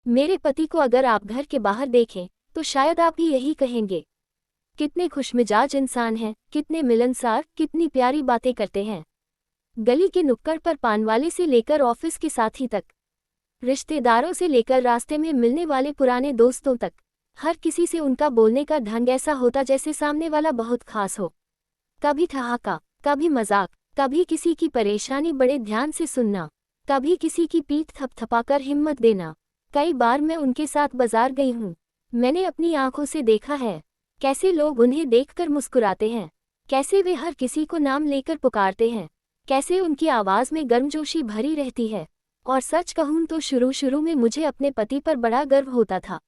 मेरे पति को अगर आप घर के बाहर देखें तो शायद आप भी यही कहेंगे। कितने खुशमिजाज इंसान हैं, कितने मिलनसार, कितनी प्यारी बातें करते हैं। गली के नुक्कड़ पर पान वाले से लेकर ऑफिस के साथी तक, रिश्तेदारों से लेकर रास्ते में मिलने वाले पुराने दोस्तों तक, हर किसी से उनका बोलने का ढंग ऐसा होता जैसे सामने वाला बहुत खास हो। कभी ठहाका, कभी मजाक, कभी किसी की परेशानी बड़े ध्यान से सुनना, कभी किसी की पीठ थपथपाकर हिम्मत देना। कई बार मैं उनके साथ बाजार गई हूँ। मैंने अपनी आंखों से देखा है कैसे लोग उन्हें देखकर मुस्कुराते हैं, कैसे वे हर किसी को नाम लेकर पुकारते हैं, कैसे उनकी आवाज़ में गर्मजोशी भरी रहती है। और सच कहूँ तो शुरू में मुझे अपने पति पर बड़ा गर्व होता था।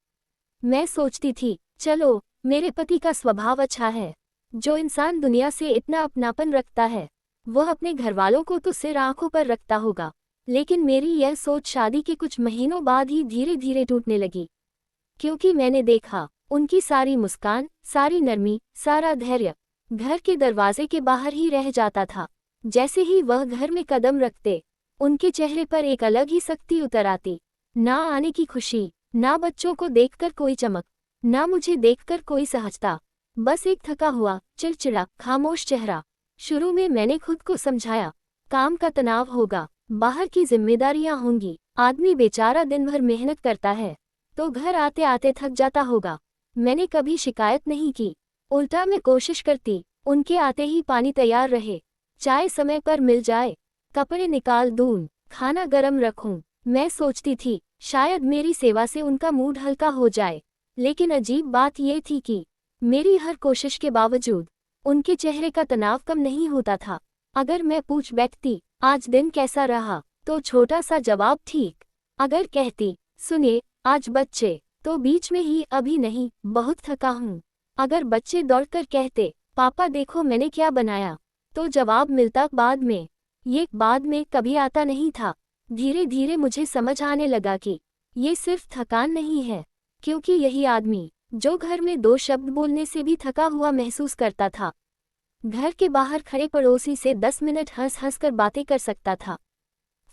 मैं सोचती थी, चलो मेरे पति का स्वभाव अच्छा है। जो इंसान दुनिया से इतना अपनापन रखता है वह अपने घरवालों को तो सिर आंखों पर रखता होगा। लेकिन मेरी यह सोच शादी के कुछ महीनों बाद ही धीरे धीरे टूटने लगी, क्योंकि मैंने देखा उनकी सारी मुस्कान, सारी नरमी, सारा धैर्य घर के दरवाजे के बाहर ही रह जाता था। जैसे ही वह घर में कदम रखते उनके चेहरे पर एक अलग ही सख्ती उतर आती। ना आने की खुशी, ना बच्चों को देखकर कोई चमक, ना मुझे देखकर कोई सहजता, बस एक थका हुआ, चिड़चिड़ा, खामोश चेहरा। शुरू में मैंने खुद को समझाया, काम का तनाव होगा, बाहर की जिम्मेदारियां होंगी, आदमी बेचारा दिन भर मेहनत करता है तो घर आते आते थक जाता होगा। मैंने कभी शिकायत नहीं की, उल्टा मैं कोशिश करती उनके आते ही पानी तैयार रहे, चाय समय पर मिल जाए, कपड़े निकाल दूं, खाना गरम रखूं। मैं सोचती थी शायद मेरी सेवा से उनका मूड हल्का हो जाए। लेकिन अजीब बात ये थी कि मेरी हर कोशिश के बावजूद उनके चेहरे का तनाव कम नहीं होता था। अगर मैं पूछ बैठती आज दिन कैसा रहा तो छोटा सा जवाब ठीक। अगर कहती सुनिए आज बच्चे, तो बीच में ही अभी नहीं, बहुत थका हूँ। अगर बच्चे दौड़कर कहते पापा देखो मैंने क्या बनाया, तो जवाब मिलता बाद में। ये बाद में कभी आता नहीं था। धीरे धीरे मुझे समझ आने लगा कि ये सिर्फ थकान नहीं है, क्योंकि यही आदमी जो घर में 2 शब्द बोलने से भी थका हुआ महसूस करता था, घर के बाहर खड़े पड़ोसी से 10 मिनट हंस हंस कर बातें कर सकता था।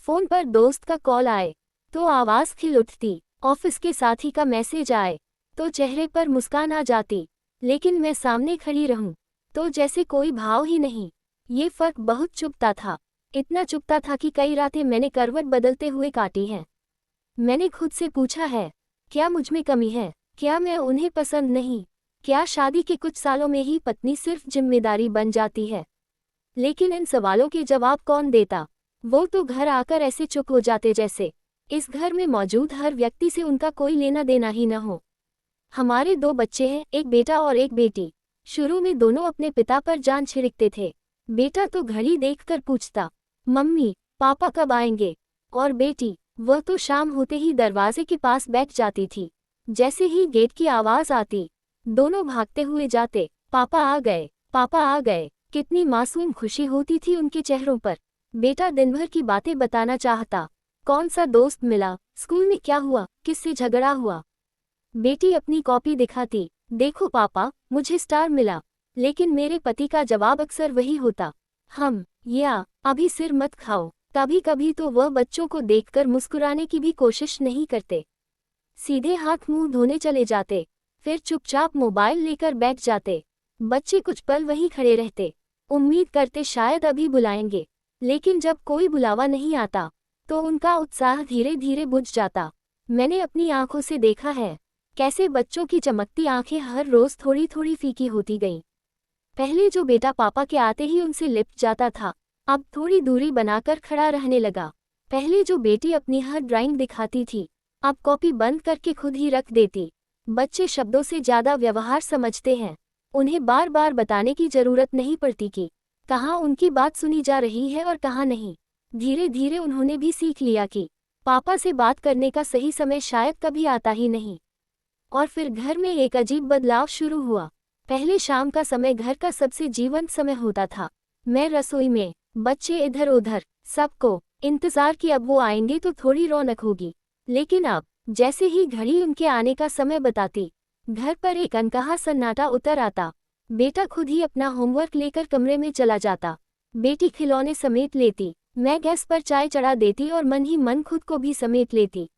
फोन पर दोस्त का कॉल आए तो आवाज़ खिल उठती, ऑफिस के साथी का मैसेज आए तो चेहरे पर मुस्कान आ जाती। लेकिन मैं सामने खड़ी रहूं तो जैसे कोई भाव ही नहीं। ये फर्क बहुत चुभता था, इतना चुभता था कि कई रातें मैंने करवट बदलते हुए काटी हैं। मैंने खुद से पूछा है, क्या मुझमें कमी है, क्या मैं उन्हें पसंद नहीं, क्या शादी के कुछ सालों में ही पत्नी सिर्फ जिम्मेदारी बन जाती है। लेकिन इन सवालों के जवाब कौन देता। वो तो घर आकर ऐसे चुप हो जाते जैसे इस घर में मौजूद हर व्यक्ति से उनका कोई लेना देना ही न हो। हमारे 2 बच्चे हैं, एक बेटा और एक बेटी। शुरू में दोनों अपने पिता पर जान छिड़कते थे। बेटा तो घड़ी देखकर पूछता मम्मी पापा कब आएंगे, और बेटी वह तो शाम होते ही दरवाजे के पास बैठ जाती थी। जैसे ही गेट की आवाज़ आती दोनों भागते हुए जाते, पापा आ गए, पापा आ गए। कितनी मासूम खुशी होती थी उनके चेहरों पर। बेटा दिन भर की बातें बताना चाहता, कौन सा दोस्त मिला, स्कूल में क्या हुआ, किससे झगड़ा हुआ। बेटी अपनी कॉपी दिखाती, देखो पापा मुझे स्टार मिला। लेकिन मेरे पति का जवाब अक्सर वही होता, हम या अभी सिर मत खाओ। कभी कभी तो वह बच्चों को देखकर मुस्कुराने की भी कोशिश नहीं करते, सीधे हाथ मुंह धोने चले जाते, फिर चुपचाप मोबाइल लेकर बैठ जाते। बच्चे कुछ पल वहीं खड़े रहते, उम्मीद करते शायद अभी बुलाएंगे। लेकिन जब कोई बुलावा नहीं आता तो उनका उत्साह धीरे धीरे बुझ जाता। मैंने अपनी आंखों से देखा है कैसे बच्चों की चमकती आंखें हर रोज थोड़ी थोड़ी फीकी होती गईं। पहले जो बेटा पापा के आते ही उनसे लिपट जाता था, अब थोड़ी दूरी बनाकर खड़ा रहने लगा। पहले जो बेटी अपनी हर ड्राइंग दिखाती थी, अब कॉपी बंद करके खुद ही रख देती। बच्चे शब्दों से ज़्यादा व्यवहार समझते हैं। उन्हें बार बार बताने की जरूरत नहीं पड़ती कि कहाँ उनकी बात सुनी जा रही है और कहाँ नहीं। धीरे धीरे उन्होंने भी सीख लिया कि पापा से बात करने का सही समय शायद कभी आता ही नहीं। और फिर घर में एक अजीब बदलाव शुरू हुआ। पहले शाम का समय घर का सबसे जीवंत समय होता था। मैं रसोई में, बच्चे इधर उधर, सबको इंतजार कि अब वो आएंगे तो थोड़ी रौनक होगी। लेकिन अब जैसे ही घड़ी उनके आने का समय बताती, घर पर एक अनकहा सन्नाटा उतर आता। बेटा खुद ही अपना होमवर्क लेकर कमरे में चला जाता, बेटी खिलौने समेट लेती, मैं गैस पर चाय चढ़ा देती और मन ही मन खुद को भी समेट लेती।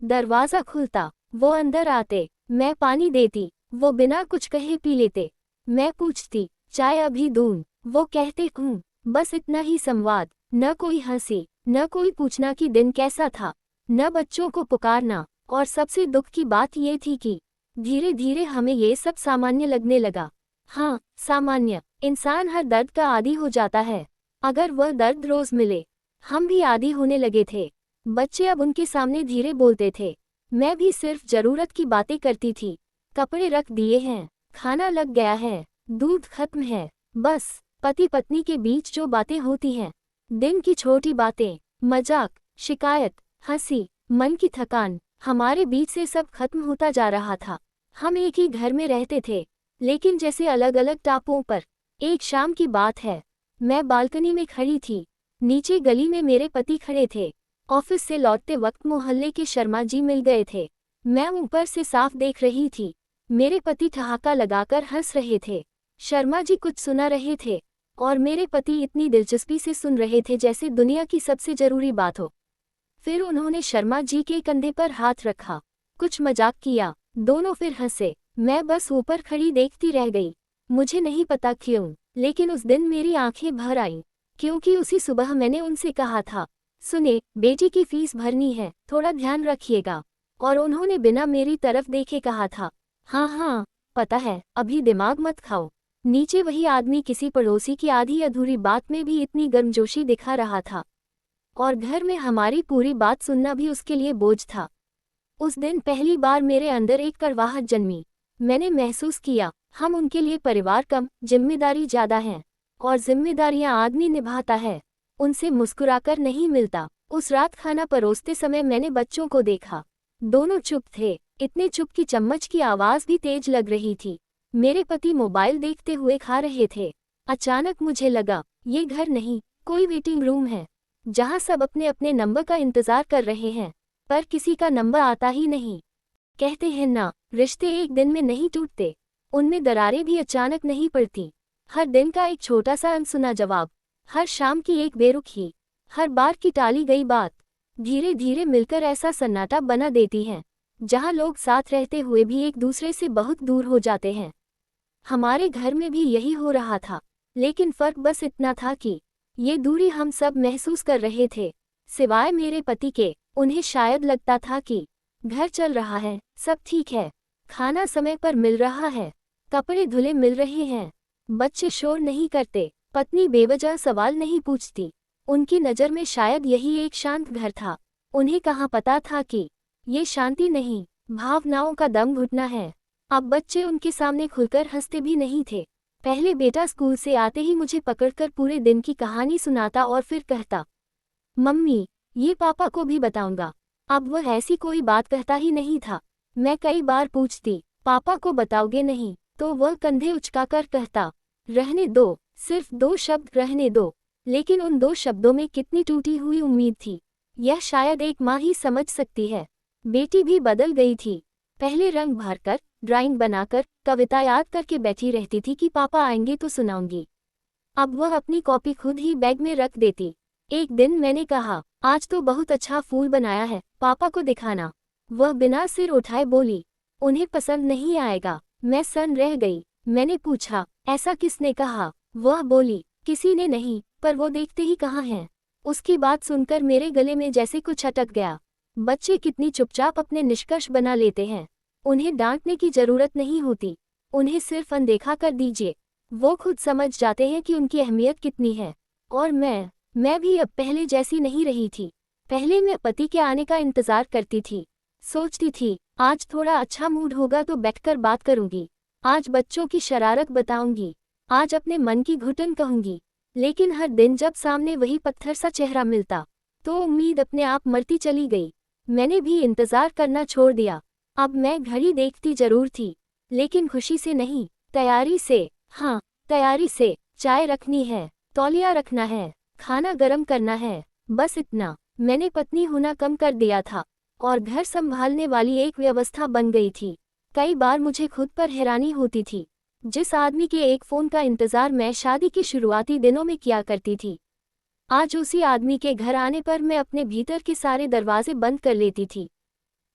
दरवाज़ा खुलता, वो अंदर आते, मैं पानी देती, वो बिना कुछ कहे पी लेते। मैं पूछती, चाय अभी दूँ? वो कहते हूँ। बस इतना ही संवाद, न कोई हंसी, न कोई पूछना कि दिन कैसा था, न बच्चों को पुकारना। और सबसे दुख की बात ये थी कि धीरे धीरे हमें ये सब सामान्य लगने लगा। हाँ, सामान्य। इंसान हर दर्द का आदी हो जाता है, अगर वह दर्द रोज मिले। हम भी आदी होने लगे थे। बच्चे अब उनके सामने धीरे बोलते थे, मैं भी सिर्फ जरूरत की बातें करती थी। कपड़े रख दिए हैं, खाना लग गया है, दूध खत्म है। बस पति पत्नी के बीच जो बातें होती हैं, दिन की छोटी बातें, मजाक, शिकायत, हंसी, मन की थकान, हमारे बीच से सब खत्म होता जा रहा था। हम एक ही घर में रहते थे, लेकिन जैसे अलग अलग टापुओं पर। एक शाम की बात है, मैं बालकनी में खड़ी थी। नीचे गली में मेरे पति खड़े थे। ऑफिस से लौटते वक्त मोहल्ले के शर्मा जी मिल गए थे। मैं ऊपर से साफ देख रही थी। मेरे पति ठहाका लगाकर हंस रहे थे। शर्मा जी कुछ सुना रहे थे और मेरे पति इतनी दिलचस्पी से सुन रहे थे जैसे दुनिया की सबसे जरूरी बात हो। फिर उन्होंने शर्मा जी के कंधे पर हाथ रखा, कुछ मजाक किया। दोनों फिर हंसे। मैं बस ऊपर खड़ी देखती रह गई। मुझे नहीं पता क्यों, लेकिन उस दिन मेरी आंखें भर आईं, क्योंकि उसी सुबह मैंने उनसे कहा था, सुने, बेटी की फीस भरनी है, थोड़ा ध्यान रखिएगा। और उन्होंने बिना मेरी तरफ देखे कहा था, हाँ हाँ पता है, अभी दिमाग मत खाओ। नीचे वही आदमी किसी पड़ोसी की आधी अधूरी बात में भी इतनी गर्मजोशी दिखा रहा था, और घर में हमारी पूरी बात सुनना भी उसके लिए बोझ था। उस दिन पहली बार मेरे अंदर एक कड़वाहट जन्मी। मैंने महसूस किया, हम उनके लिए परिवार कम, जिम्मेदारी ज्यादा है, और जिम्मेदारियां आदमी निभाता है, उनसे मुस्कुराकर नहीं मिलता। उस रात खाना परोसते समय मैंने बच्चों को देखा। दोनों चुप थे, इतने चुप कि चम्मच की आवाज भी तेज लग रही थी। मेरे पति मोबाइल देखते हुए खा रहे थे। अचानक मुझे लगा, ये घर नहीं, कोई वेटिंग रूम है, जहां सब अपने अपने नंबर का इंतजार कर रहे हैं, पर किसी का नंबर आता ही नहीं। कहते हैं ना, रिश्ते एक दिन में नहीं टूटते, उनमें दरारें भी अचानक नहीं पड़ती। हर दिन का एक छोटा सा अनसुना जवाब, हर शाम की एक बेरुखी, हर बार की टाली गई बात, धीरे धीरे मिलकर ऐसा सन्नाटा बना देती हैं, जहां लोग साथ रहते हुए भी एक दूसरे से बहुत दूर हो जाते हैं। हमारे घर में भी यही हो रहा था, लेकिन फर्क बस इतना था कि ये दूरी हम सब महसूस कर रहे थे, सिवाय मेरे पति के। उन्हें शायद लगता था कि घर चल रहा है, सब ठीक है, खाना समय पर मिल रहा है, कपड़े धुले मिल रहे हैं, बच्चे शोर नहीं करते, पत्नी बेवजह सवाल नहीं पूछती। उनकी नज़र में शायद यही एक शांत घर था। उन्हें कहाँ पता था कि ये शांति नहीं, भावनाओं का दम घुटना है। अब बच्चे उनके सामने खुलकर हंसते भी नहीं थे। पहले बेटा स्कूल से आते ही मुझे पकड़कर पूरे दिन की कहानी सुनाता और फिर कहता, मम्मी, ये पापा को भी बताऊंगा। अब वह ऐसी कोई बात कहता ही नहीं था। मैं कई बार पूछती, पापा को बताओगे नहीं? तो वह कंधे उचकाकर कहता, रहने दो, सिर्फ 2 शब्द रहने दो। लेकिन उन 2 शब्दों में कितनी टूटी हुई उम्मीद थी, यह शायद एक माँ ही समझ सकती है। बेटी भी बदल गई थी। पहले रंग भरकर, ड्राइंग बनाकर, कविता याद करके बैठी रहती थी कि पापा आएंगे तो सुनाऊंगी। अब वह अपनी कॉपी खुद ही बैग में रख देती। एक दिन मैंने कहा, आज तो बहुत अच्छा फूल बनाया है, पापा को दिखाना। वह बिना सिर उठाए बोली, उन्हें पसंद नहीं आएगा। मैं सन रह गई। मैंने पूछा, ऐसा किसने कहा? वह बोली, किसी ने नहीं, पर वो देखते ही कहाँ हैं। उसकी बात सुनकर मेरे गले में जैसे कुछ अटक गया। बच्चे कितनी चुपचाप अपने निष्कर्ष बना लेते हैं। उन्हें डांटने की जरूरत नहीं होती, उन्हें सिर्फ अनदेखा कर दीजिए, वो खुद समझ जाते हैं कि उनकी अहमियत कितनी है। और मैं भी अब पहले जैसी नहीं रही थी। पहले मैं पति के आने का इंतजार करती थी, सोचती थी आज थोड़ा अच्छा मूड होगा तो बैठकर बात करूंगी, आज बच्चों की शरारत बताऊंगी, आज अपने मन की घुटन कहूंगी। लेकिन हर दिन जब सामने वही पत्थर सा चेहरा मिलता, तो उम्मीद अपने आप मरती चली गई। मैंने भी इंतजार करना छोड़ दिया। अब मैं घड़ी देखती जरूर थी, लेकिन खुशी से नहीं, तैयारी से। हाँ, तैयारी से। चाय रखनी है, तौलिया रखना है, खाना गरम करना है, बस इतना। मैंने पत्नी होना कम कर दिया था और घर संभालने वाली एक व्यवस्था बन गई थी। कई बार मुझे खुद पर हैरानी होती थी, जिस आदमी के एक फ़ोन का इंतज़ार मैं शादी के शुरुआती दिनों में किया करती थी, आज उसी आदमी के घर आने पर मैं अपने भीतर के सारे दरवाजे बंद कर लेती थी।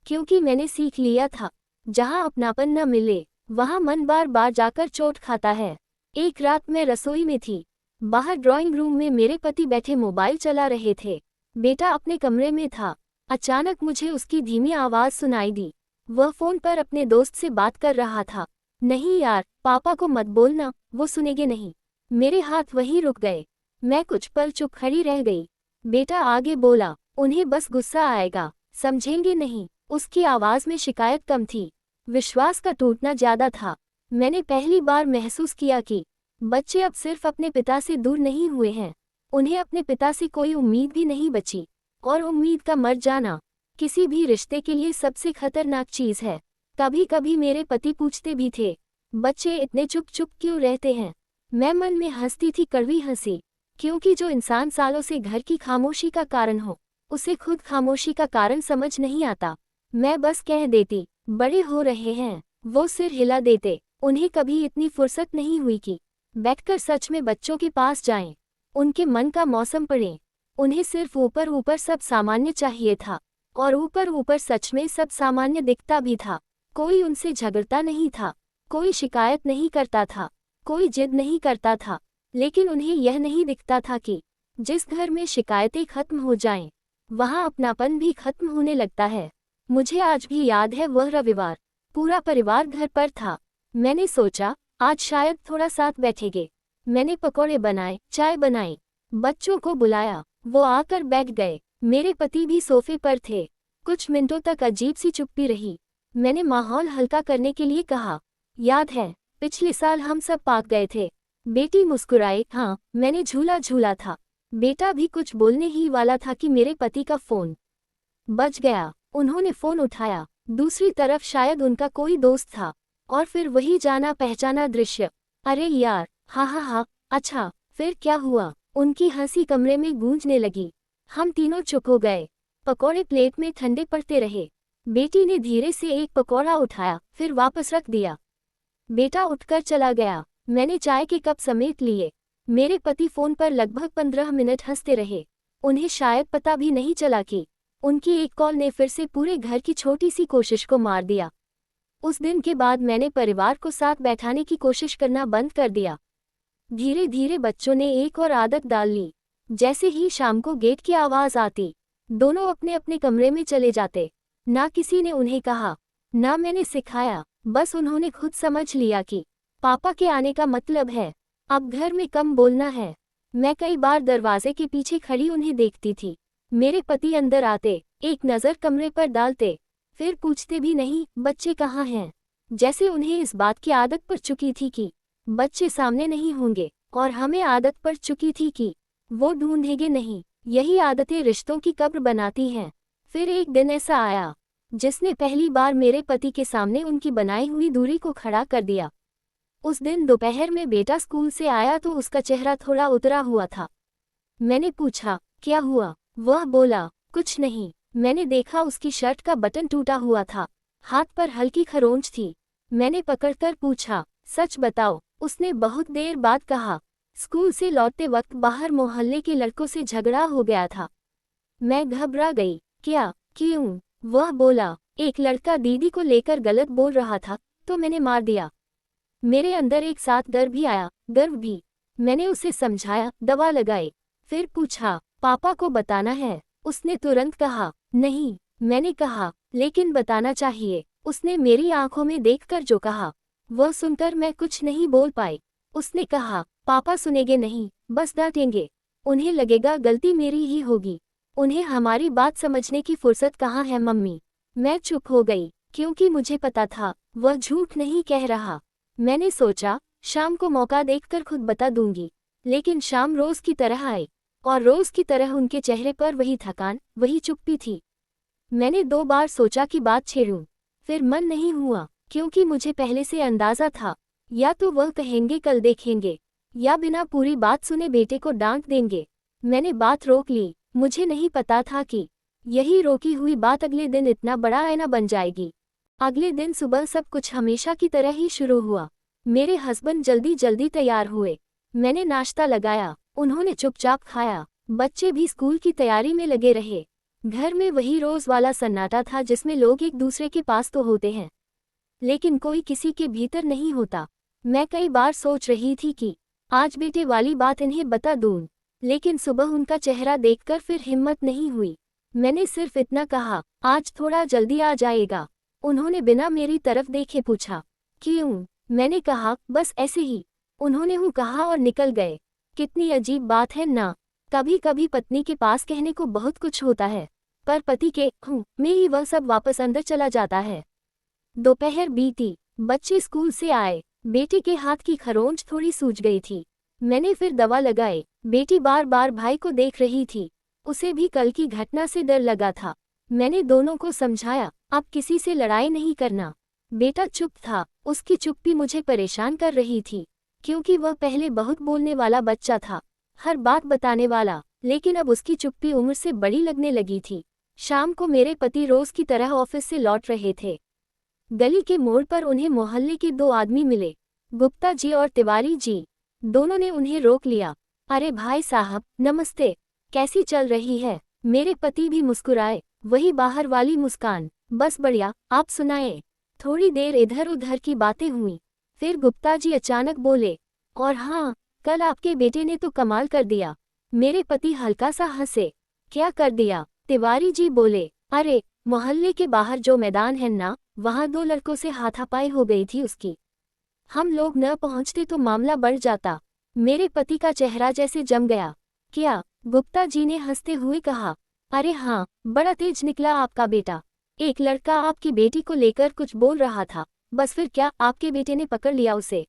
क्योंकि मैंने सीख लिया था, जहाँ अपनापन न मिले वहाँ मन बार बार जाकर चोट खाता है। एक रात मैं रसोई में थी। बाहर ड्राइंग रूम में मेरे पति बैठे मोबाइल चला रहे थे। बेटा अपने कमरे में था। अचानक मुझे उसकी धीमी आवाज़ सुनाई दी। वह फ़ोन पर अपने दोस्त से बात कर रहा था। नहीं यार, पापा को मत बोलना, वो सुनेंगे नहीं। मेरे हाथ वहीं रुक गए। मैं कुछ पल चुप खड़ी रह गई। बेटा आगे बोला, उन्हें बस गुस्सा आएगा, समझेंगे नहीं। उसकी आवाज़ में शिकायत कम थी, विश्वास का टूटना ज्यादा था। मैंने पहली बार महसूस किया कि बच्चे अब सिर्फ अपने पिता से दूर नहीं हुए हैं, उन्हें अपने पिता से कोई उम्मीद भी नहीं बची। और उम्मीद का मर जाना किसी भी रिश्ते के लिए सबसे खतरनाक चीज है। कभी कभी मेरे पति पूछते भी थे, बच्चे इतने चुप चुप क्यों रहते हैं। मैं मन में हंसती थी, कड़वी हंसी, क्योंकि जो इंसान सालों से घर की खामोशी का कारण हो, उसे खुद खामोशी का कारण समझ नहीं आता। मैं बस कह देती, बड़े हो रहे हैं। वो सिर हिला देते। उन्हें कभी इतनी फुर्सत नहीं हुई कि बैठकर सच में बच्चों के पास जाएं, उनके मन का मौसम पढ़ें। उन्हें सिर्फ ऊपर ऊपर सब सामान्य चाहिए था, और ऊपर ऊपर सच में सब सामान्य दिखता भी था। कोई उनसे झगड़ता नहीं था, कोई शिकायत नहीं करता था, कोई जिद नहीं करता था। लेकिन उन्हें यह नहीं दिखता था कि जिस घर में शिकायतें खत्म हो जाएं, वहाँ अपनापन भी खत्म होने लगता है। मुझे आज भी याद है वह रविवार। पूरा परिवार घर पर था। मैंने सोचा आज शायद थोड़ा साथ बैठेंगे। मैंने पकौड़े बनाए, चाय बनाई, बच्चों को बुलाया। वो आकर बैठ गए। मेरे पति भी सोफे पर थे। कुछ मिनटों तक अजीब सी चुप्पी रही। मैंने माहौल हल्का करने के लिए कहा, याद है पिछले साल हम सब पार्क गए थे। बेटी मुस्कुराई। हाँ, मैंने झूला झूला था। बेटा भी कुछ बोलने ही वाला था कि मेरे पति का फोन बज गया। उन्होंने फोन उठाया। दूसरी तरफ शायद उनका कोई दोस्त था, और फिर वही जाना पहचाना दृश्य। अरे यार, हाँ हाँ हाँ, अच्छा फिर क्या हुआ। उनकी हंसी कमरे में गूंजने लगी। हम तीनों चुप हो गए। पकौड़े प्लेट में ठंडे पड़ते रहे। बेटी ने धीरे से एक पकौड़ा उठाया, फिर वापस रख दिया। बेटा उठकर चला गया। मैंने चाय के कप समेट लिए। मेरे पति फोन पर लगभग 15 मिनट हंसते रहे। उन्हें शायद पता भी नहीं चला कि उनकी एक कॉल ने फिर से पूरे घर की छोटी सी कोशिश को मार दिया। उस दिन के बाद मैंने परिवार को साथ बैठाने की कोशिश करना बंद कर दिया। धीरे धीरे बच्चों ने एक और आदत डाल ली। जैसे ही शाम को गेट की आवाज़ आती, दोनों अपने अपने कमरे में चले जाते। ना किसी ने उन्हें कहा, ना मैंने सिखाया, बस उन्होंने खुद समझ लिया कि पापा के आने का मतलब है अब घर में कम बोलना है। मैं कई बार दरवाजे के पीछे खड़ी उन्हें देखती थी। मेरे पति अंदर आते, एक नज़र कमरे पर डालते, फिर पूछते भी नहीं बच्चे कहाँ हैं। जैसे उन्हें इस बात की आदत पड़ चुकी थी कि बच्चे सामने नहीं होंगे, और हमें आदत पड़ चुकी थी कि वो ढूंढेंगे नहीं। यही आदतें रिश्तों की कब्र बनाती हैं। फिर एक दिन ऐसा आया जिसने पहली बार मेरे पति के सामने उनकी बनाई हुई दूरी को खड़ा कर दिया। उस दिन दोपहर में बेटा स्कूल से आया तो उसका चेहरा थोड़ा उतरा हुआ था। मैंने पूछा, क्या हुआ? वह बोला, कुछ नहीं। मैंने देखा उसकी शर्ट का बटन टूटा हुआ था, हाथ पर हल्की खरोंच थी। मैंने पकड़कर पूछा, सच बताओ। उसने बहुत देर बाद कहा, स्कूल से लौटते वक्त बाहर मोहल्ले के लड़कों से झगड़ा हो गया था। मैं घबरा गई। क्या? क्यों? वह बोला, एक लड़का दीदी को लेकर गलत बोल रहा था, तो मैंने मार दिया। मेरे अंदर एक साथ डर भी आया, गर्व भी। मैंने उसे समझाया, दवा लगाई। फिर पूछा, पापा को बताना है? उसने तुरंत कहा, नहीं। मैंने कहा, लेकिन बताना चाहिए। उसने मेरी आंखों में देखकर जो कहा, वह सुनकर मैं कुछ नहीं बोल पाई। उसने कहा, पापा सुनेंगे नहीं, बस डांटेंगे। उन्हें लगेगा गलती मेरी ही होगी। उन्हें हमारी बात समझने की फुर्सत कहाँ है मम्मी। मैं चुप हो गई, क्योंकि मुझे पता था वह झूठ नहीं कह रहा। मैंने सोचा, शाम को मौका देखकर खुद बता दूंगी। लेकिन शाम रोज की तरह आई, और रोज की तरह उनके चेहरे पर वही थकान, वही चुप्पी थी। मैंने 2 बार सोचा कि बात छेड़ूं, फिर मन नहीं हुआ, क्योंकि मुझे पहले से अंदाजा था, या तो वह कहेंगे कल देखेंगे, या बिना पूरी बात सुने बेटे को डांट देंगे। मैंने बात रोक ली। मुझे नहीं पता था कि यही रोकी हुई बात अगले दिन इतना बड़ा आईना बन जाएगी। अगले दिन सुबह सब कुछ हमेशा की तरह ही शुरू हुआ। मेरे हस्बैंड जल्दी जल्दी तैयार हुए। मैंने नाश्ता लगाया, उन्होंने चुपचाप खाया। बच्चे भी स्कूल की तैयारी में लगे रहे। घर में वही रोज वाला सन्नाटा था जिसमें लोग एक दूसरे के पास तो होते हैं, लेकिन कोई किसी के भीतर नहीं होता। मैं कई बार सोच रही थी कि आज बेटे वाली बात इन्हें बता दूं, लेकिन सुबह उनका चेहरा देखकर फिर हिम्मत नहीं हुई। मैंने सिर्फ इतना कहा, आज थोड़ा जल्दी आ जाएगा। उन्होंने बिना मेरी तरफ देखे पूछा, क्यों? मैंने कहा, बस ऐसे ही। उन्होंने हूँ कहा और निकल गए। कितनी अजीब बात है ना। कभी कभी पत्नी के पास कहने को बहुत कुछ होता है, पर पति के हूँ में ही वह सब वापस अंदर चला जाता है। दोपहर बीती, बच्चे स्कूल से आए। बेटी के हाथ की खरोंच थोड़ी सूज गई थी। मैंने फिर दवा लगाई। बेटी बार बार भाई को देख रही थी। उसे भी कल की घटना से डर लगा था। मैंने दोनों को समझाया, अब किसी से लड़ाई नहीं करना। बेटा चुप था। उसकी चुप्पी मुझे परेशान कर रही थी, क्योंकि वह पहले बहुत बोलने वाला बच्चा था, हर बात बताने वाला, लेकिन अब उसकी चुप्पी उम्र से बड़ी लगने लगी थी। शाम को मेरे पति रोज की तरह ऑफिस से लौट रहे थे। गली के मोड़ पर उन्हें मोहल्ले के दो आदमी मिले, गुप्ता जी और तिवारी जी। दोनों ने उन्हें रोक लिया। अरे भाई साहब, नमस्ते, कैसी चल रही है? मेरे पति भी मुस्कुराए, वही बाहर वाली मुस्कान, बस बढ़िया, आप सुनाए। थोड़ी देर इधर उधर की बातें हुई। फिर गुप्ता जी अचानक बोले, और हाँ, कल आपके बेटे ने तो कमाल कर दिया। मेरे पति हल्का सा हंसे। क्या कर दिया? तिवारी जी बोले, अरे मोहल्ले के बाहर जो मैदान है ना, वहां दो लड़कों से हाथापाई हो गई थी उसकी। हम लोग न पहुंचते तो मामला बढ़ जाता। मेरे पति का चेहरा जैसे जम गया। क्या? गुप्ता जी ने हंसते हुए कहा, अरे हाँ, बड़ा तेज निकला आपका बेटा। एक लड़का आपकी बेटी को लेकर कुछ बोल रहा था, बस फिर क्या आपके बेटे ने पकड़ लिया उसे।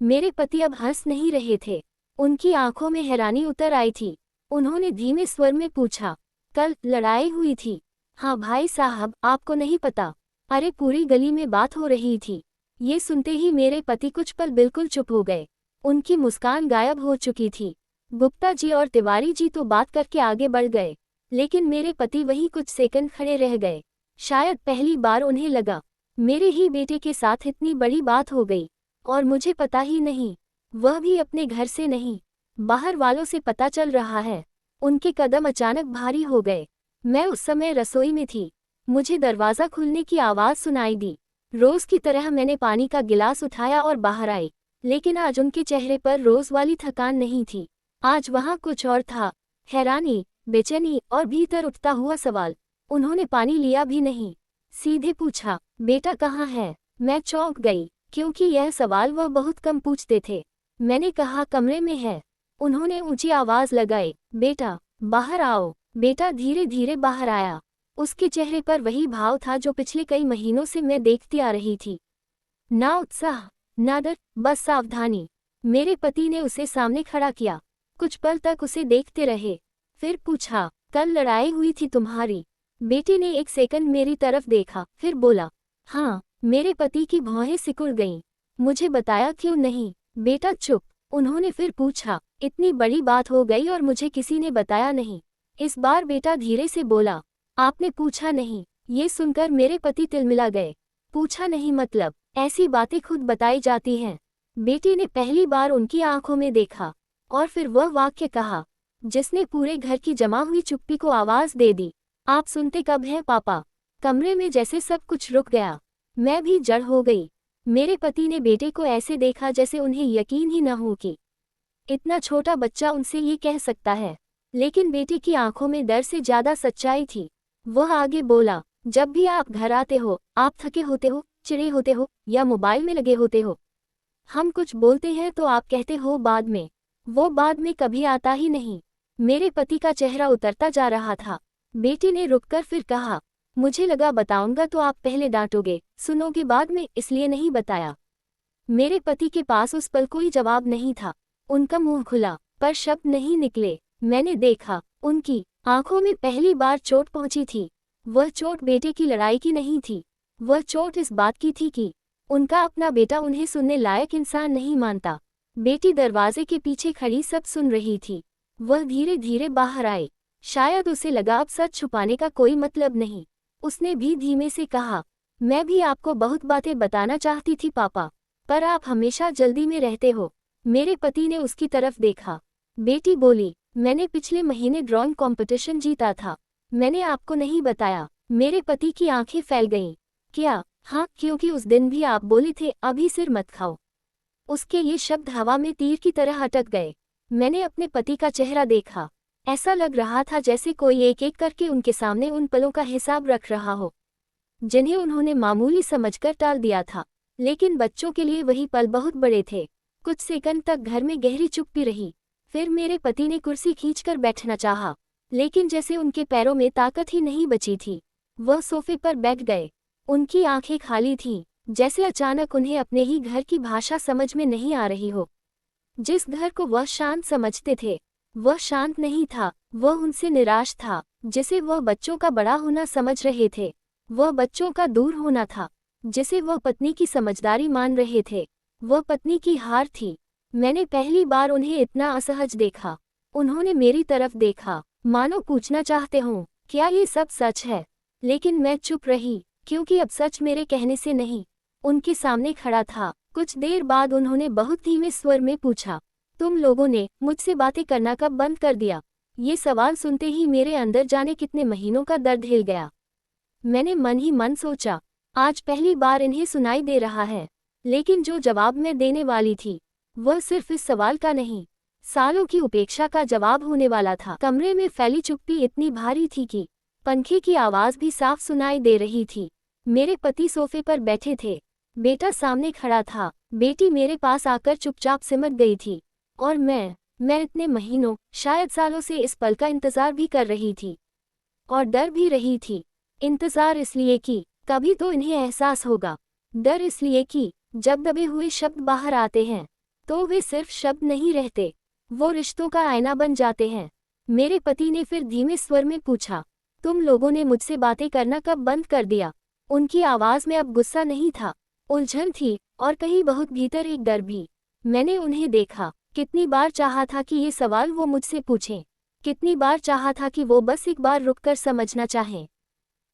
मेरे पति अब हंस नहीं रहे थे। उनकी आंखों में हैरानी उतर आई थी। उन्होंने धीमे स्वर में पूछा, कल लड़ाई हुई थी? हाँ भाई साहब, आपको नहीं पता? अरे पूरी गली में बात हो रही थी। ये सुनते ही मेरे पति कुछ पल बिल्कुल चुप हो गए। उनकी मुस्कान गायब हो चुकी थी। गुप्ता जी और तिवारी जी तो बात करके आगे बढ़ गए, लेकिन मेरे पति वहीं कुछ सेकंड खड़े रह गए। शायद पहली बार उन्हें लगा, मेरे ही बेटे के साथ इतनी बड़ी बात हो गई, और मुझे पता ही नहीं, वह भी अपने घर से नहीं, बाहर वालों से पता चल रहा है। उनके कदम अचानक भारी हो गए। मैं उस समय रसोई में थी। मुझे दरवाज़ा खुलने की आवाज़ सुनाई दी। रोज की तरह मैंने पानी का गिलास उठाया और बाहर आई, लेकिन आज उनके चेहरे पर रोज वाली थकान नहीं थी। आज वहाँ कुछ और था, हैरानी, बेचैनी और भीतर उठता हुआ सवाल। उन्होंने पानी लिया भी नहीं, सीधे पूछा, बेटा कहाँ है? मैं चौंक गई, क्योंकि यह सवाल वह बहुत कम पूछते थे। मैंने कहा, कमरे में है। उन्होंने ऊंची आवाज़ लगाई, बेटा बाहर आओ। बेटा धीरे धीरे बाहर आया। उसके चेहरे पर वही भाव था जो पिछले कई महीनों से मैं देखती आ रही थी। ना उत्साह, ना डर, बस सावधानी। मेरे पति ने उसे सामने खड़ा किया। कुछ पल तक उसे देखते रहे, फिर पूछा, कल लड़ाई हुई थी तुम्हारी? बेटे ने एक सेकंड मेरी तरफ देखा, फिर बोला, हाँ। मेरे पति की भौहें सिकुड़ गईं। मुझे बताया क्यों नहीं? बेटा चुप। उन्होंने फिर पूछा, इतनी बड़ी बात हो गई और मुझे किसी ने बताया नहीं। इस बार बेटा धीरे से बोला, आपने पूछा नहीं। ये सुनकर मेरे पति तिलमिला गए। पूछा नहीं मतलब? ऐसी बातें खुद बताई जाती हैं। बेटी ने पहली बार उनकी आंखों में देखा, और फिर वह वाक्य कहा जिसने पूरे घर की जमा हुई चुप्पी को आवाज दे दी, आप सुनते कब हैं पापा? कमरे में जैसे सब कुछ रुक गया। मैं भी जड़ हो गई। मेरे पति ने बेटे को ऐसे देखा जैसे उन्हें यकीन ही न हो कि इतना छोटा बच्चा उनसे ये कह सकता है, लेकिन बेटे की आंखों में डर से ज्यादा सच्चाई थी। वह आगे बोला, जब भी आप घर आते हो, आप थके होते हो, चिढ़े होते हो, या मोबाइल में लगे होते हो। हम कुछ बोलते हैं तो आप कहते हो बाद में। वो बाद में कभी आता ही नहीं। मेरे पति का चेहरा उतरता जा रहा था। बेटी ने रुककर फिर कहा, मुझे लगा बताऊंगा तो आप पहले डांटोगे, सुनोगे बाद में, इसलिए नहीं बताया। मेरे पति के पास उस पल कोई जवाब नहीं था। उनका मुंह खुला, पर शब्द नहीं निकले। मैंने देखा, उनकी आंखों में पहली बार चोट पहुंची थी। वह चोट बेटे की लड़ाई की नहीं थी। वह चोट इस बात की थी कि उनका अपना बेटा उन्हें सुनने लायक इंसान नहीं मानता। बेटी दरवाजे के पीछे खड़ी सब सुन रही थी। वह धीरे धीरे बाहर आई। शायद उसे लगा अब सच छुपाने का कोई मतलब नहीं। उसने भी धीमे से कहा, मैं भी आपको बहुत बातें बताना चाहती थी पापा, पर आप हमेशा जल्दी में रहते हो। मेरे पति ने उसकी तरफ देखा। बेटी बोली, मैंने पिछले महीने ड्राइंग कंपटीशन जीता था। मैंने आपको नहीं बताया। मेरे पति की आंखें फैल गईं। क्या? हाँ, क्योंकि उस दिन भी आप बोले थे अभी सिर मत खाओ। उसके ये शब्द हवा में तीर की तरह अटक गए। मैंने अपने पति का चेहरा देखा। ऐसा लग रहा था जैसे कोई एक एक करके उनके सामने उन पलों का हिसाब रख रहा हो जिन्हें उन्होंने मामूली समझकर टाल दिया था। लेकिन बच्चों के लिए वही पल बहुत बड़े थे। कुछ सेकंड तक घर में गहरी चुप्पी रही। फिर मेरे पति ने कुर्सी खींचकर बैठना चाहा, लेकिन जैसे उनके पैरों में ताकत ही नहीं बची थी, वह सोफे पर बैठ गए। उनकी आंखें खाली थीं, जैसे अचानक उन्हें अपने ही घर की भाषा समझ में नहीं आ रही हो। जिस घर को वह शांत समझते थे, वह शांत नहीं था। वह उनसे निराश था। जिसे वह बच्चों का बड़ा होना समझ रहे थे, वह बच्चों का दूर होना था। जिसे वह पत्नी की समझदारी मान रहे थे, वह पत्नी की हार थी। मैंने पहली बार उन्हें इतना असहज देखा। उन्होंने मेरी तरफ देखा, मानो पूछना चाहते हों, क्या ये सब सच है? लेकिन मैं चुप रही, क्योंकि अब सच मेरे कहने से नहीं, उनके सामने खड़ा था। कुछ देर बाद उन्होंने बहुत धीमे स्वर में पूछा, तुम लोगों ने मुझसे बातें करना कब बंद कर दिया? ये सवाल सुनते ही मेरे अंदर जाने कितने महीनों का दर्द हिल गया। मैंने मन ही मन सोचा, आज पहली बार इन्हें सुनाई दे रहा है। लेकिन जो जवाब मैं देने वाली थी, वह सिर्फ इस सवाल का नहीं, सालों की उपेक्षा का जवाब होने वाला था। कमरे में फैली चुप्पी इतनी भारी थी कि पंखे की आवाज़ भी साफ सुनाई दे रही थी। मेरे पति सोफे पर बैठे थे, बेटा सामने खड़ा था। बेटी मेरे पास आकर चुपचाप सिमट गई थी। और मैं इतने महीनों, शायद सालों से इस पल का इंतजार भी कर रही थी, और डर भी रही थी। इंतजार इसलिए कि कभी तो इन्हें एहसास होगा। डर इसलिए कि जब दबे हुए शब्द बाहर आते हैं, तो वे सिर्फ शब्द नहीं रहते, वो रिश्तों का आईना बन जाते हैं। मेरे पति ने फिर धीमे स्वर में पूछा, तुम लोगों ने मुझसे बातें करना कब बंद कर दिया? उनकी आवाज़ में अब गुस्सा नहीं था, उलझन थी, और कहीं बहुत भीतर एक डर भी। मैंने उन्हें देखा। कितनी बार चाहा था कि ये सवाल वो मुझसे पूछें, कितनी बार चाहा था कि वो बस एक बार रुककर समझना चाहें।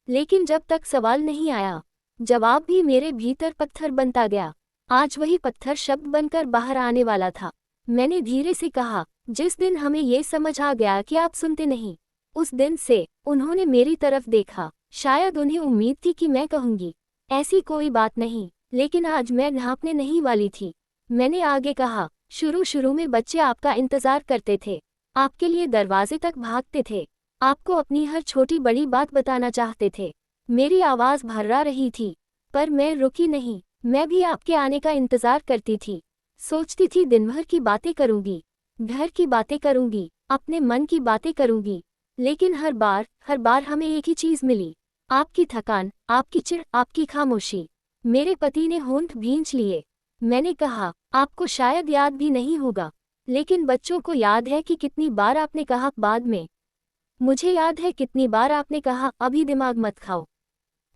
लेकिन जब तक सवाल नहीं आया, जवाब भी मेरे भीतर पत्थर बनता गया। आज वही पत्थर शब्द बनकर बाहर आने वाला था। मैंने धीरे से कहा, जिस दिन हमें ये समझ आ गया कि आप सुनते नहीं, उस दिन से। उन्होंने मेरी तरफ देखा। शायद उन्हें उम्मीद थी कि मैं कहूँगी, ऐसी कोई बात नहीं, लेकिन आज मैं ढांपने नहीं वाली थी। मैंने आगे कहा, शुरू में बच्चे आपका इंतजार करते थे, आपके लिए दरवाजे तक भागते थे, आपको अपनी हर छोटी बड़ी बात बताना चाहते थे। मेरी आवाज़ भर्रा रही थी, पर मैं रुकी नहीं। मैं भी आपके आने का इंतजार करती थी। सोचती थी दिन भर की बातें करूंगी, घर की बातें करूंगी, अपने मन की बातें करूंगी। लेकिन हर बार हमें एक ही चीज़ मिली, आपकी थकान, आपकी चिढ़, आपकी खामोशी। मेरे पति ने होंठ भींच लिए। मैंने कहा, आपको शायद याद भी नहीं होगा, लेकिन बच्चों को याद है कि कितनी बार आपने कहा बाद में। मुझे याद है कितनी बार आपने कहा अभी दिमाग मत खाओ।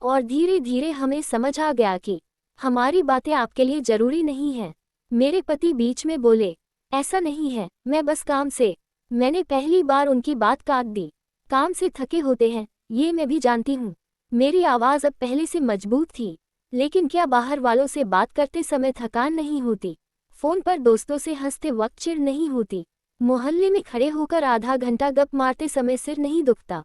और धीरे धीरे हमें समझ आ गया कि हमारी बातें आपके लिए जरूरी नहीं हैं। मेरे पति बीच में बोले, ऐसा नहीं है, मैं बस काम से। मैंने पहली बार उनकी बात काट दी। काम से थके होते हैं, ये मैं भी जानती हूँ। मेरी आवाज़ अब पहले से मजबूत थी। लेकिन क्या बाहर वालों से बात करते समय थकान नहीं होती? फ़ोन पर दोस्तों से हंसते वक्त चिढ़ नहीं होती? मोहल्ले में खड़े होकर आधा घंटा गप मारते समय सिर नहीं दुखता?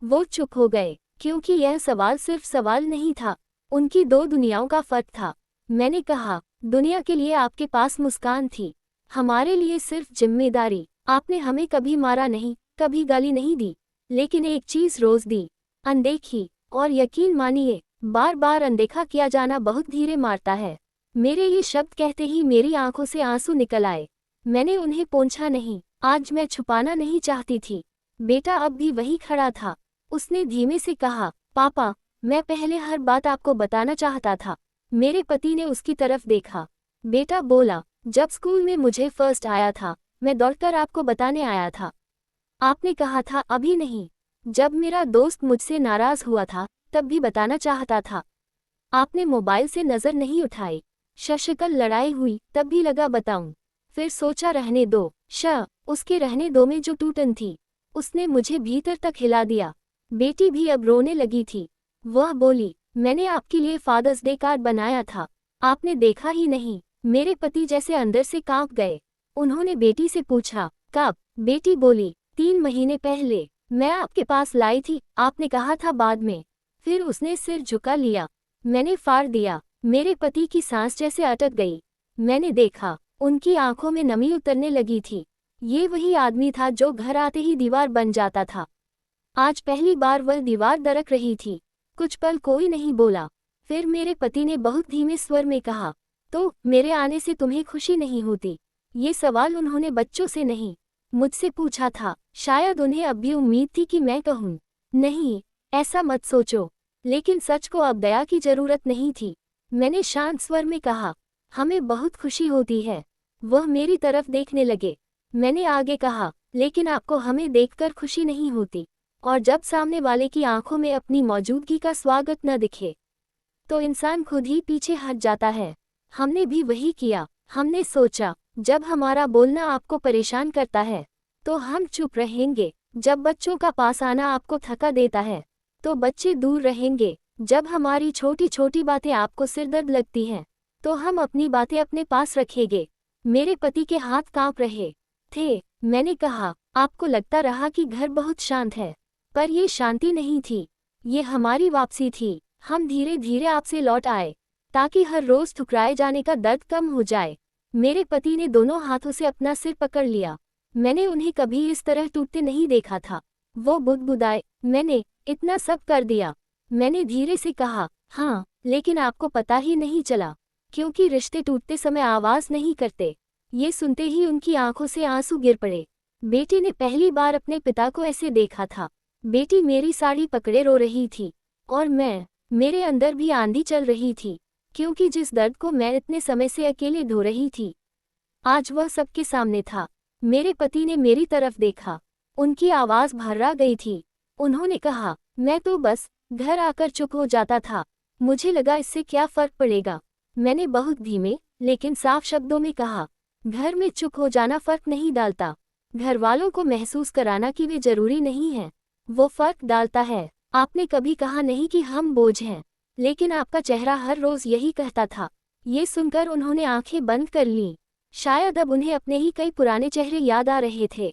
वो चुप हो गए, क्योंकि यह सवाल सिर्फ सवाल नहीं था, उनकी दो दुनियाओं का फर्क था। मैंने कहा, दुनिया के लिए आपके पास मुस्कान थी, हमारे लिए सिर्फ जिम्मेदारी। आपने हमें कभी मारा नहीं, कभी गाली नहीं दी, लेकिन एक चीज़ रोज़ दी, अनदेखी। और यकीन मानिए, बार बार अनदेखा किया जाना बहुत धीरे मारता है। मेरे ये शब्द कहते ही मेरी आंखों से आंसू निकल आए। मैंने उन्हें पोंछा नहीं, आज मैं छुपाना नहीं चाहती थी। बेटा अब भी वही खड़ा था। उसने धीमे से कहा, पापा, मैं पहले हर बात आपको बताना चाहता था। मेरे पति ने उसकी तरफ देखा। बेटा बोला, जब स्कूल में मुझे फर्स्ट आया था, मैं दौड़कर आपको बताने आया था। आपने कहा था अभी नहीं। जब मेरा दोस्त मुझसे नाराज हुआ था, तब भी बताना चाहता था। आपने मोबाइल से नज़र नहीं उठाई। शशकल लड़ाई हुई, तब भी लगा बताऊं। फिर सोचा रहने दो। उसके रहने दो में जो टूटन थी, उसने मुझे भीतर तक हिला दिया। बेटी भी अब रोने लगी थी। वह बोली, मैंने आपके लिए फादर्स डे कार्ड बनाया था, आपने देखा ही नहीं। मेरे पति जैसे अंदर से कांप गए। उन्होंने बेटी से पूछा, कब? बेटी बोली, 3 महीने पहले। मैं आपके पास लाई थी, आपने कहा था बाद में। फिर उसने सिर झुका लिया। मैंने फाड़ दिया। मेरे पति की सांस जैसे अटक गई। मैंने देखा, उनकी आंखों में नमी उतरने लगी थी। ये वही आदमी था जो घर आते ही दीवार बन जाता था। आज पहली बार वह दीवार दरक रही थी। कुछ पल कोई नहीं बोला। फिर मेरे पति ने बहुत धीमे स्वर में कहा, तो मेरे आने से तुम्हें खुशी नहीं होती? ये सवाल उन्होंने बच्चों से नहीं, मुझसे पूछा था। शायद उन्हें अब भी उम्मीद थी कि मैं कहूँ, नहीं, ऐसा मत सोचो। लेकिन सच को अब दया की जरूरत नहीं थी। मैंने शांत स्वर में कहा, हमें बहुत खुशी होती है। वह मेरी तरफ देखने लगे। मैंने आगे कहा, लेकिन आपको हमें देखकर खुशी नहीं होती। और जब सामने वाले की आंखों में अपनी मौजूदगी का स्वागत न दिखे, तो इंसान खुद ही पीछे हट जाता है। हमने भी वही किया। हमने सोचा, जब हमारा बोलना आपको परेशान करता है, तो हम चुप रहेंगे। जब बच्चों का पास आना आपको थका देता है, तो बच्चे दूर रहेंगे। जब हमारी छोटी छोटी बातें आपको सिरदर्द लगती हैं, तो हम अपनी बातें अपने पास रखेंगे। मेरे पति के हाथ कांप रहे थे। मैंने कहा, आपको लगता रहा कि घर बहुत शांत है, पर ये शांति नहीं थी, ये हमारी वापसी थी। हम धीरे धीरे आपसे लौट आए, ताकि हर रोज ठुकराए जाने का दर्द कम हो जाए। मेरे पति ने दोनों हाथों से अपना सिर पकड़ लिया। मैंने उन्हें कभी इस तरह टूटते नहीं देखा था। वो बुदबुदाए, मैंने इतना सब कर दिया। मैंने धीरे से कहा, हाँ, लेकिन आपको पता ही नहीं चला, क्योंकि रिश्ते टूटते समय आवाज नहीं करते। ये सुनते ही उनकी आंखों से आंसू गिर पड़े। बेटी ने पहली बार अपने पिता को ऐसे देखा था। बेटी मेरी साड़ी पकड़े रो रही थी, और मेरे अंदर भी आंधी चल रही थी, क्योंकि जिस दर्द को मैं इतने समय से अकेले ढो रही थी, आज वह सबके सामने था। मेरे पति ने मेरी तरफ देखा। उनकी आवाज भर्रा गई थी। उन्होंने कहा, मैं तो बस घर आकर चुप हो जाता था। मुझे लगा इससे क्या फर्क पड़ेगा। मैंने बहुत धीमे लेकिन साफ शब्दों में कहा, घर में चुप हो जाना फर्क नहीं डालता। घर वालों को महसूस कराना कि वे जरूरी नहीं है, वो फर्क डालता है। आपने कभी कहा नहीं कि हम बोझ हैं, लेकिन आपका चेहरा हर रोज यही कहता था। ये सुनकर उन्होंने आंखें बंद कर लीं। शायद अब उन्हें अपने ही कई पुराने चेहरे याद आ रहे थे।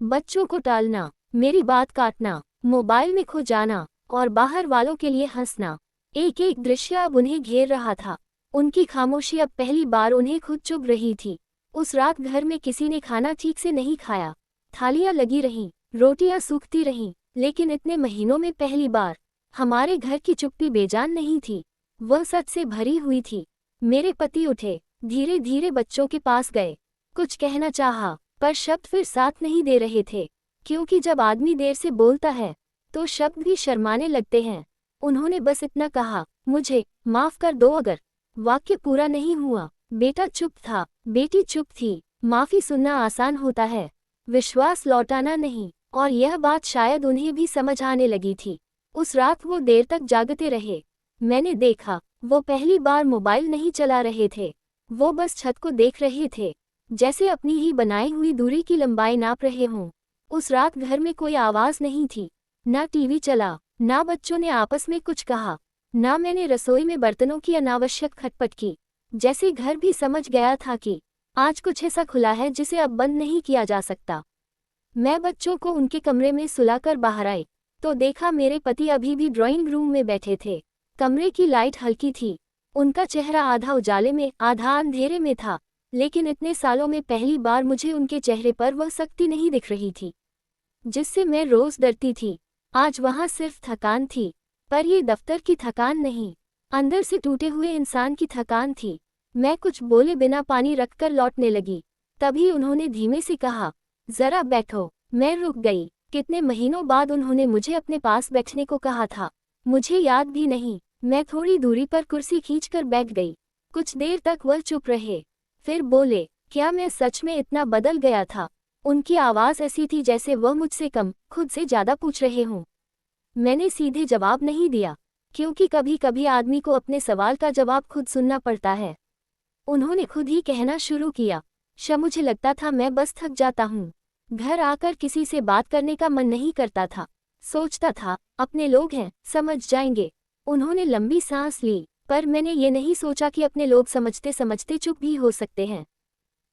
बच्चों को टालना, मेरी बात काटना, मोबाइल में खो जाना, और बाहर वालों के लिए हंसना। एक एक दृश्य अब उन्हें घेर रहा था। उनकी खामोशी अब पहली बार उन्हें खुद चुभ रही थी। उस रात घर में किसी ने खाना ठीक से नहीं खाया। थालियां लगी रहीं, रोटियां सूखती रहीं, लेकिन इतने महीनों में पहली बार हमारे घर की चुप्पी बेजान नहीं थी, वह सच से भरी हुई थी। मेरे पति उठे, धीरे धीरे बच्चों के पास गए। कुछ कहना चाहा, पर शब्द फिर साथ नहीं दे रहे थे, क्योंकि जब आदमी देर से बोलता है, तो शब्द भी शर्माने लगते हैं। उन्होंने बस इतना कहा, मुझे माफ कर दो। अगर वाक्य पूरा नहीं हुआ। बेटा चुप था, बेटी चुप थी। माफी सुनना आसान होता है, विश्वास लौटाना नहीं। और यह बात शायद उन्हें भी समझ आने लगी थी। उस रात वो देर तक जागते रहे। मैंने देखा, वो पहली बार मोबाइल नहीं चला रहे थे। वो बस छत को देख रहे थे, जैसे अपनी ही बनाई हुई दूरी की लंबाई नाप रहे हों। उस रात घर में कोई आवाज नहीं थी, ना टीवी चला, ना बच्चों ने आपस में कुछ कहा, ना मैंने रसोई में बर्तनों की अनावश्यक खटपट की। जैसे घर भी समझ गया था कि आज कुछ ऐसा खुला है जिसे अब बंद नहीं किया जा सकता। मैं बच्चों को उनके कमरे में सुलाकर बाहर आई, तो देखा मेरे पति अभी भी ड्राइंग रूम में बैठे थे। कमरे की लाइट हल्की थी। उनका चेहरा आधा उजाले में आधा अंधेरे में था, लेकिन इतने सालों में पहली बार मुझे उनके चेहरे पर वह सख्ती नहीं दिख रही थी जिससे मैं रोज डरती थी। आज वहां सिर्फ थकान थी, पर ये दफ्तर की थकान नहीं, अंदर से टूटे हुए इंसान की थकान थी। मैं कुछ बोले बिना पानी रखकर लौटने लगी। तभी उन्होंने धीमे से कहा, जरा बैठो। मैं रुक गई। कितने महीनों बाद उन्होंने मुझे अपने पास बैठने को कहा था, मुझे याद भी नहीं। मैं थोड़ी दूरी पर कुर्सी खींचकर बैठ गई। कुछ देर तक वह चुप रहे, फिर बोले, क्या मैं सच में इतना बदल गया था? उनकी आवाज़ ऐसी थी जैसे वह मुझसे कम, खुद से ज़्यादा पूछ रहे हों। मैंने सीधे जवाब नहीं दिया, क्योंकि कभी कभी आदमी को अपने सवाल का जवाब खुद सुनना पड़ता है। उन्होंने खुद ही कहना शुरू किया, मुझे लगता था मैं बस थक जाता हूँ। घर आकर किसी से बात करने का मन नहीं करता था। सोचता था, अपने लोग हैं, समझ जाएंगे। उन्होंने लंबी सांस ली, पर मैंने ये नहीं सोचा कि अपने लोग समझते समझते चुप भी हो सकते हैं।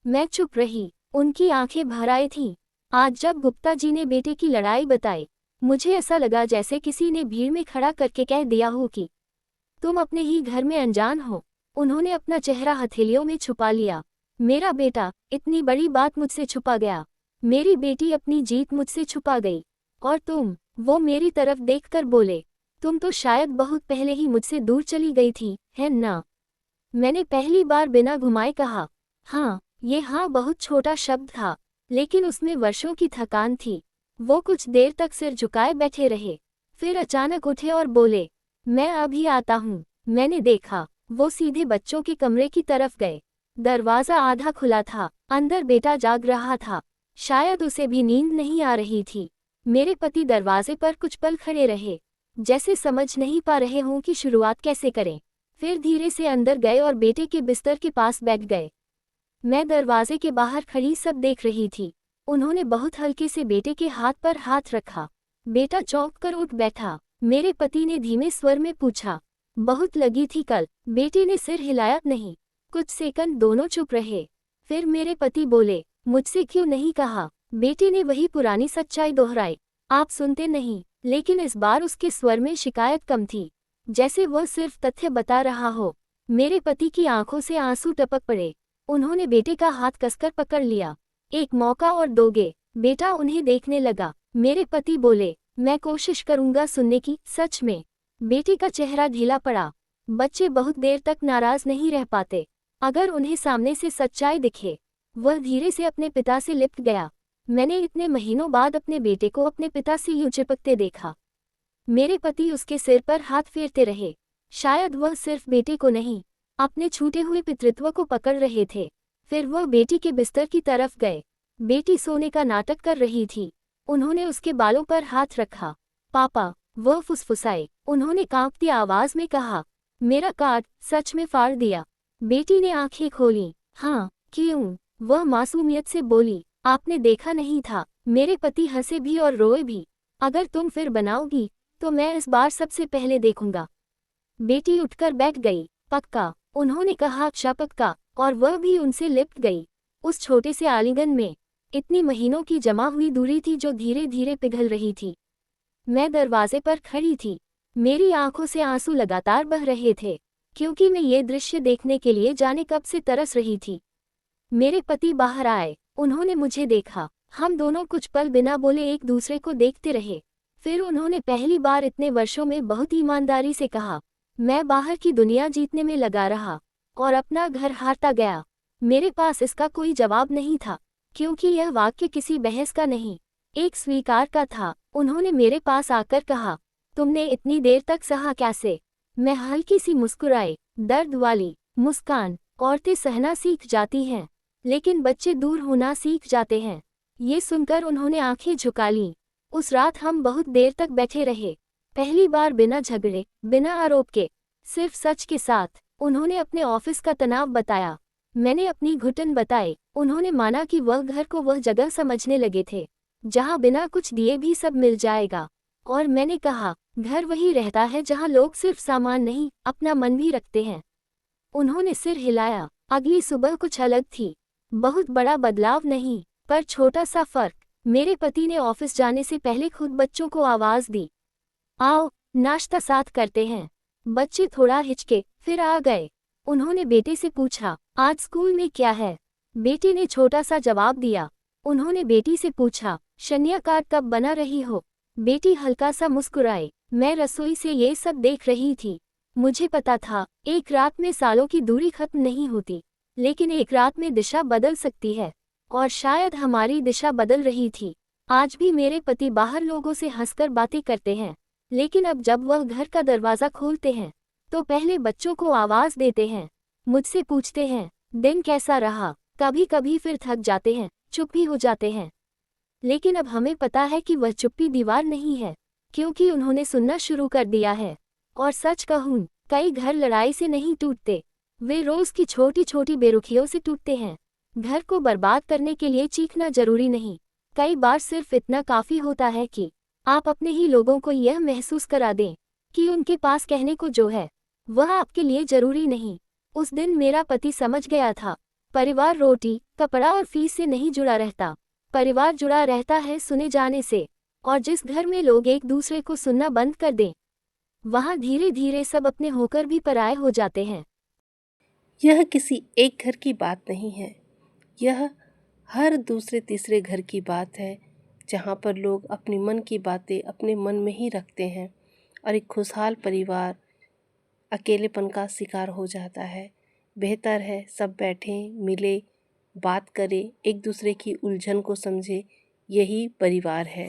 मैं चुप रही। उनकी आंखें भर आई थीं। आज जब गुप्ता जी ने बेटे की लड़ाई बताई, मुझे ऐसा लगा जैसे किसी ने भीड़ में खड़ा करके कह दिया हो कि तुम अपने ही घर में अनजान हो। उन्होंने अपना चेहरा हथेलियों में छुपा लिया। मेरा बेटा इतनी बड़ी बात मुझसे छुपा गया। मेरी बेटी अपनी जीत मुझसे छुपा गई। और तुम, वो मेरी तरफ देखकर बोले, तुम तो शायद बहुत पहले ही मुझसे दूर चली गई थी, है ना? मैंने पहली बार बिना घुमाए कहा, हाँ। ये हाँ बहुत छोटा शब्द था, लेकिन उसमें वर्षों की थकान थी। वो कुछ देर तक सिर झुकाए बैठे रहे, फिर अचानक उठे और बोले, मैं अभी आता हूँ। मैंने देखा, वो सीधे बच्चों के कमरे की तरफ गए। दरवाज़ा आधा खुला था, अंदर बेटा जाग रहा था। शायद उसे भी नींद नहीं आ रही थी। मेरे पति दरवाजे पर कुछ पल खड़े रहे, जैसे समझ नहीं पा रहे हों कि शुरुआत कैसे करें। फिर धीरे से अंदर गए और बेटे के बिस्तर के पास बैठ गए। मैं दरवाजे के बाहर खड़ी सब देख रही थी। उन्होंने बहुत हल्के से बेटे के हाथ पर हाथ रखा। बेटा चौंक कर उठ बैठा। मेरे पति ने धीमे स्वर में पूछा, बहुत लगी थी कल? बेटे ने सिर हिलाया नहीं। कुछ सेकंड दोनों चुप रहे। फिर मेरे पति बोले, मुझसे क्यों नहीं कहा? बेटे ने वही पुरानी सच्चाई दोहराई, आप सुनते नहीं। लेकिन इस बार उसके स्वर में शिकायत कम थी, जैसे वह सिर्फ तथ्य बता रहा हो। मेरे पति की आंखों से आंसू टपक पड़े। उन्होंने बेटे का हाथ कसकर पकड़ लिया। एक मौका और दोगे? बेटा उन्हें देखने लगा। मेरे पति बोले, मैं कोशिश करूंगा सुनने की। सच में? बेटे का चेहरा ढीला पड़ा। बच्चे बहुत देर तक नाराज नहीं रह पाते, अगर उन्हें सामने से सच्चाई दिखे। वह धीरे से अपने पिता से लिपट गया। मैंने इतने महीनों बाद अपने बेटे को अपने पिता से यूं चिपकते देखा। मेरे पति उसके सिर पर हाथ फेरते रहे। शायद वह सिर्फ बेटे को नहीं, अपने छूटे हुए पितृत्व को पकड़ रहे थे। फिर वह बेटी के बिस्तर की तरफ गए। बेटी सोने का नाटक कर रही थी। उन्होंने उसके बालों पर हाथ रखा। पापा, वह फुसफुसाए। उन्होंने कांपती आवाज में कहा, मेरा कार्ड सच में फाड़ दिया। बेटी ने आंखें खोलीं। हाँ, क्यों? वह मासूमियत से बोली, आपने देखा नहीं था। मेरे पति हंसे भी और रोए भी। अगर तुम फिर बनाओगी तो मैं इस बार सबसे पहले देखूंगा। बेटी उठकर बैठ गई। पक्का? उन्होंने कहा, पक्का। और वह भी उनसे लिपट गई। उस छोटे से आलिंगन में इतनी महीनों की जमा हुई दूरी थी जो धीरे धीरे पिघल रही थी। मैं दरवाजे पर खड़ी थी। मेरी आंखों से आंसू लगातार बह रहे थे, क्योंकि मैं ये दृश्य देखने के लिए जाने कब से तरस रही थी। मेरे पति बाहर आए। उन्होंने मुझे देखा। हम दोनों कुछ पल बिना बोले एक दूसरे को देखते रहे। फिर उन्होंने पहली बार इतने वर्षों में बहुत ईमानदारी से कहा, मैं बाहर की दुनिया जीतने में लगा रहा और अपना घर हारता गया। मेरे पास इसका कोई जवाब नहीं था, क्योंकि यह वाक्य किसी बहस का नहीं, एक स्वीकार का था। उन्होंने मेरे पास आकर कहा, तुमने इतनी देर तक सहा कैसे? मैं हल्की सी मुस्कुराई। दर्द वाली मुस्कान। औरतें सहना सीख जाती हैं, लेकिन बच्चे दूर होना सीख जाते हैं। ये सुनकर उन्होंने आंखें झुका लीं। उस रात हम बहुत देर तक बैठे रहे, पहली बार बिना झगड़े, बिना आरोप के, सिर्फ सच के साथ। उन्होंने अपने ऑफिस का तनाव बताया, मैंने अपनी घुटन बताई। उन्होंने माना कि वह घर को वह जगह समझने लगे थे जहां बिना कुछ दिए भी सब मिल जाएगा। और मैंने कहा, घर वही रहता है जहां लोग सिर्फ सामान नहीं, अपना मन भी रखते हैं। उन्होंने सिर हिलाया। अगली सुबह कुछ अलग थी। बहुत बड़ा बदलाव नहीं, पर छोटा सा फर्क। मेरे पति ने ऑफिस जाने से पहले खुद बच्चों को आवाज दी, आओ नाश्ता साथ करते हैं। बच्चे थोड़ा हिचके, फिर आ गए। उन्होंने बेटे से पूछा, आज स्कूल में क्या है? बेटे ने छोटा सा जवाब दिया। उन्होंने बेटी से पूछा, शनिया कार्ड कब बना रही हो? बेटी हल्का सा मुस्कुराई। मैं रसोई से ये सब देख रही थी। मुझे पता था, एक रात में सालों की दूरी खत्म नहीं होती, लेकिन एक रात में दिशा बदल सकती है। और शायद हमारी दिशा बदल रही थी। आज भी मेरे पति बाहर लोगों से हंसकर बातें करते हैं, लेकिन अब जब वह घर का दरवाज़ा खोलते हैं तो पहले बच्चों को आवाज़ देते हैं, मुझसे पूछते हैं, दिन कैसा रहा? कभी कभी फिर थक जाते हैं, चुप भी हो जाते हैं। लेकिन अब हमें पता है कि वह चुप्पी दीवार नहीं है, क्योंकि उन्होंने सुनना शुरू कर दिया है। और सच कहूं, कई घर लड़ाई से नहीं टूटते, वे रोज़ की छोटी छोटी बेरुखियों से टूटते हैं। घर को बर्बाद करने के लिए चीखना जरूरी नहीं, कई बार सिर्फ इतना काफ़ी होता है कि आप अपने ही लोगों को यह महसूस करा दें कि उनके पास कहने को जो है वह आपके लिए जरूरी नहीं। उस दिन मेरा पति समझ गया था, परिवार रोटी, कपड़ा और फीस से नहीं जुड़ा रहता, परिवार जुड़ा रहता है सुने जाने से, और जिस घर में लोग एक दूसरे को सुनना बंद कर दें, वहाँ धीरे धीरे सब अपने होकर भी पराये हो जाते हैं। यह किसी एक घर की बात नहीं है, यह हर दूसरे तीसरे घर की बात है, जहाँ पर लोग अपनी मन की बातें अपने मन में ही रखते हैं और एक खुशहाल परिवार अकेलेपन का शिकार हो जाता है। बेहतर है सब बैठें, मिले, बात करें, एक दूसरे की उलझन को समझे, यही परिवार है।